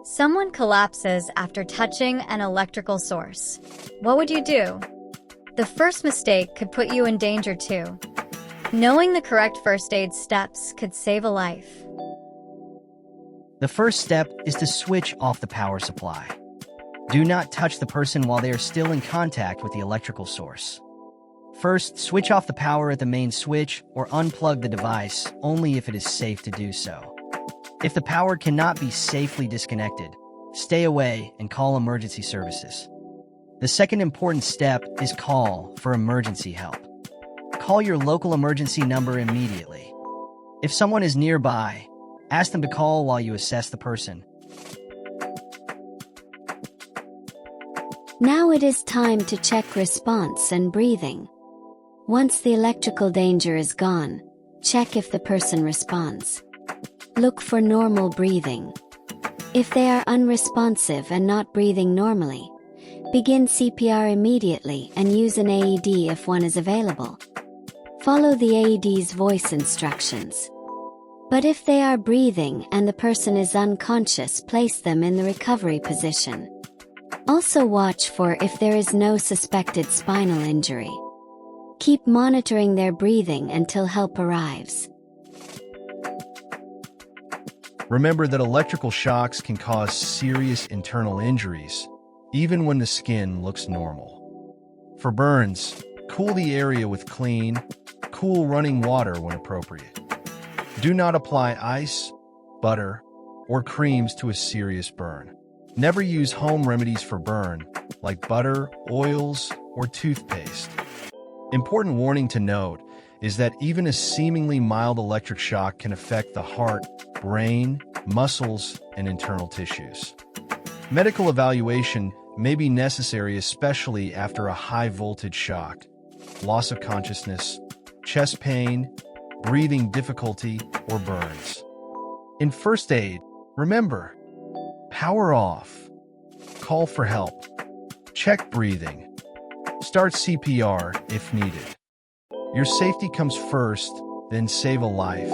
Someone collapses after touching an electrical source. What would you do? The first mistake could put you in danger too. Knowing the correct first aid steps could save a life. The first step is to switch off the power supply. Do not touch the person while they are still in contact with the electrical source. First, switch off the power at the main switch or unplug the device only if it is safe to do so. If the power cannot be safely disconnected, stay away and call emergency services. The second important step is call for emergency help. Call your local emergency number immediately. If someone is nearby, ask them to call while you assess the person. Now it is time to check response and breathing. Once the electrical danger is gone, check if the person responds. Look for normal breathing. If they are unresponsive and not breathing normally, begin CPR immediately and use an AED if one is available. Follow the AED's voice instructions. But if they are breathing and the person is unconscious, place them in the recovery position. Also watch for if there is no suspected spinal injury. Keep monitoring their breathing until help arrives. Remember that electrical shocks can cause serious internal injuries, even when the skin looks normal. For burns, cool the area with clean, cool running water when appropriate. Do not apply ice, butter, or creams to a serious burn. Never use home remedies for burn, like butter, oils, or toothpaste. Important warning to note is that even a seemingly mild electric shock can affect the heart, brain, muscles, and internal tissues. Medical evaluation may be necessary, especially after a high-voltage shock, loss of consciousness, chest pain, breathing difficulty, or burns. In first aid, remember, power off, call for help, check breathing, start CPR if needed. Your safety comes first, then save a life.